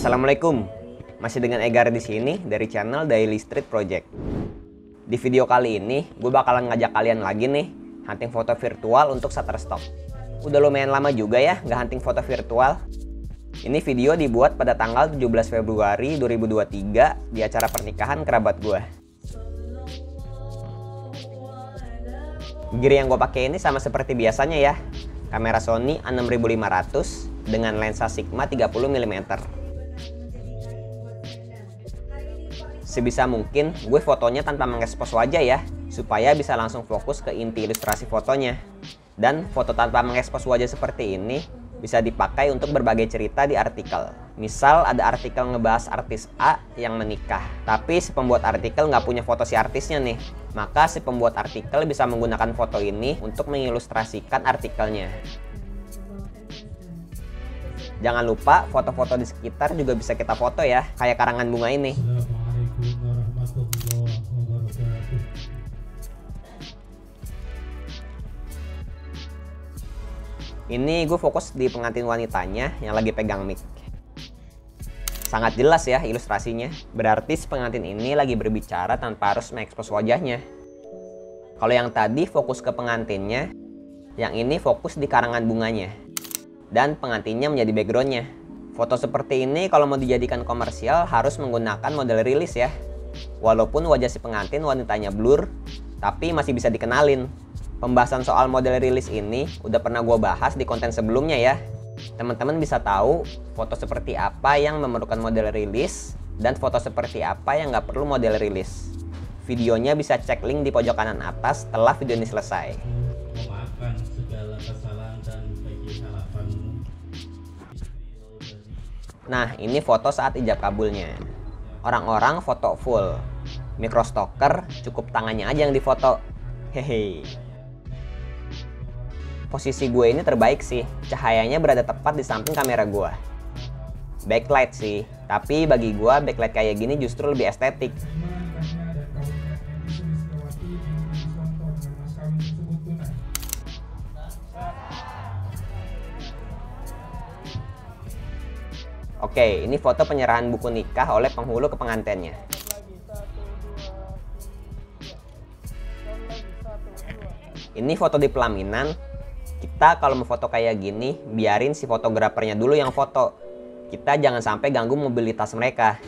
Assalamualaikum, masih dengan Egar di sini dari channel Daily Street Project. Di video kali ini, gue bakalan ngajak kalian lagi nih hunting foto virtual untuk Shutterstock. Udah lumayan lama juga ya nggak hunting foto virtual. Ini video dibuat pada tanggal 17 Februari 2023 di acara pernikahan kerabat gue. Gear yang gue pakai ini sama seperti biasanya ya, kamera Sony A6500 dengan lensa Sigma 30 mm. Sebisa mungkin gue fotonya tanpa mengekspos wajah ya, supaya bisa langsung fokus ke inti ilustrasi fotonya. Dan foto tanpa mengekspos wajah seperti ini bisa dipakai untuk berbagai cerita di artikel. Misal ada artikel ngebahas artis A yang menikah, tapi si pembuat artikel nggak punya foto si artisnya nih. Maka si pembuat artikel bisa menggunakan foto ini untuk mengilustrasikan artikelnya. Jangan lupa foto-foto di sekitar juga bisa kita foto ya, kayak karangan bunga ini. Ini gue fokus di pengantin wanitanya yang lagi pegang mic. Sangat jelas ya ilustrasinya, berarti si pengantin ini lagi berbicara tanpa harus mengekspos wajahnya. Kalau yang tadi fokus ke pengantinnya, yang ini fokus di karangan bunganya. Dan pengantinnya menjadi backgroundnya. Foto seperti ini kalau mau dijadikan komersial harus menggunakan model rilis ya. Walaupun wajah si pengantin wanitanya blur, tapi masih bisa dikenalin. Pembahasan soal model rilis ini udah pernah gue bahas di konten sebelumnya ya. Teman-teman bisa tahu foto seperti apa yang memerlukan model rilis dan foto seperti apa yang nggak perlu model rilis. Videonya bisa cek link di pojok kanan atas setelah video ini selesai. Memaafkan segala kesalahan dan bagi harapanmu. Nah, ini foto saat ijab kabulnya. Orang-orang foto full. Microstocker cukup tangannya aja yang difoto. Hehe. Posisi gue ini terbaik sih. Cahayanya berada tepat di samping kamera gue. Backlight sih, tapi bagi gue backlight kayak gini justru lebih estetik. Oke, ini foto penyerahan buku nikah oleh penghulu ke pengantinnya. Ini foto di pelaminan. Kita kalau mau foto kayak gini, biarin si fotografernya dulu yang foto. Kita jangan sampai ganggu mobilitas mereka.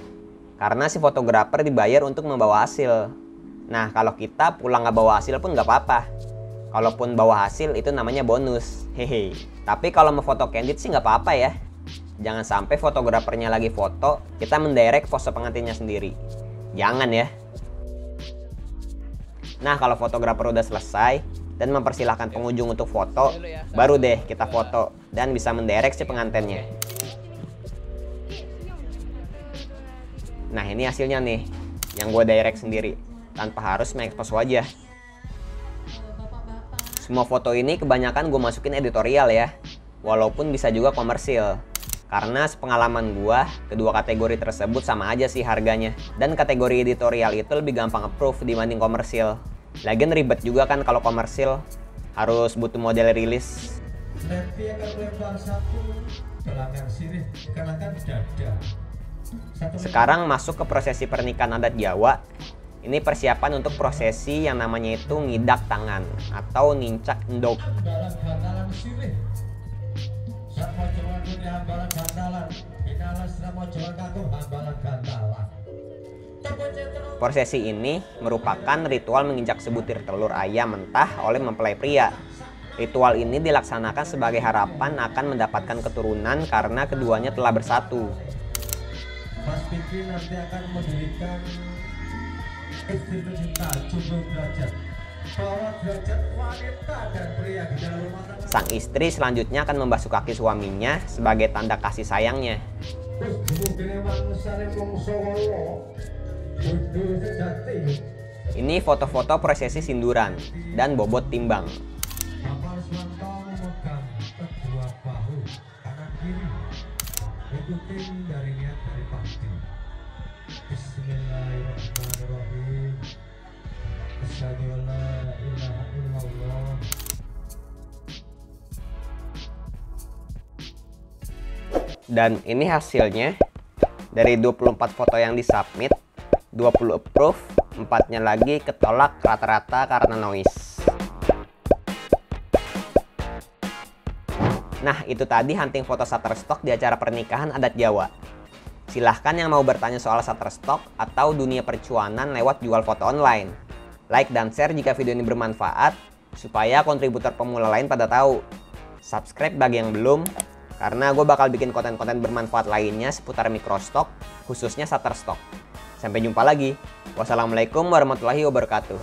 Karena si fotografer dibayar untuk membawa hasil. Nah, kalau kita pulang nggak bawa hasil pun nggak apa-apa. Kalaupun bawa hasil itu namanya bonus. Hehe. Tapi kalau mau foto candid sih nggak apa-apa ya. Jangan sampai fotografernya lagi foto, kita mendirect pose pengantinnya sendiri. Jangan ya. Nah, kalau fotografer udah selesai dan mempersilahkan pengunjung untuk foto, baru deh kita foto dan bisa mendirect si pengantinnya. Nah, ini hasilnya nih, yang gue direct sendiri, tanpa harus mengekspos wajah. Semua foto ini kebanyakan gue masukin editorial ya, walaupun bisa juga komersil. Karena sepengalaman gua, kedua kategori tersebut sama aja sih harganya. Dan kategori editorial itu lebih gampang approve dibanding komersil. Lagian ribet juga kan kalau komersil, harus butuh model rilis. Sekarang masuk ke prosesi pernikahan adat Jawa. Ini persiapan untuk prosesi yang namanya itu ngidak tangan atau nincak endok. Prosesi ini merupakan ritual menginjak sebutir telur ayam mentah oleh mempelai pria. Ritual ini dilaksanakan sebagai harapan akan mendapatkan keturunan karena keduanya telah bersatu. Mas Fikri nanti akan mendirikan Institut Cinta Jodoh Derajat. Bahwa derajat wanita dan pria di dalam rumah tangga. Sang istri selanjutnya akan membasuh kaki suaminya sebagai tanda kasih sayangnya. Ini foto-foto prosesi sinduran dan bobot timbang. Bismillahirrahmanirrahim. Asyhadu an la ilaha illallah. Dan ini hasilnya. Dari 24 foto yang disubmit, 20 approve, 4-nya lagi ketolak rata-rata karena noise. Nah, itu tadi hunting foto Shutterstock di acara pernikahan adat Jawa. Silahkan yang mau bertanya soal Shutterstock atau dunia percuanan lewat jual foto online. Like dan share jika video ini bermanfaat, supaya kontributor pemula lain pada tahu. Subscribe bagi yang belum, karena gue bakal bikin konten-konten bermanfaat lainnya seputar microstock, khususnya Shutterstock. Sampai jumpa lagi. Wassalamualaikum warahmatullahi wabarakatuh.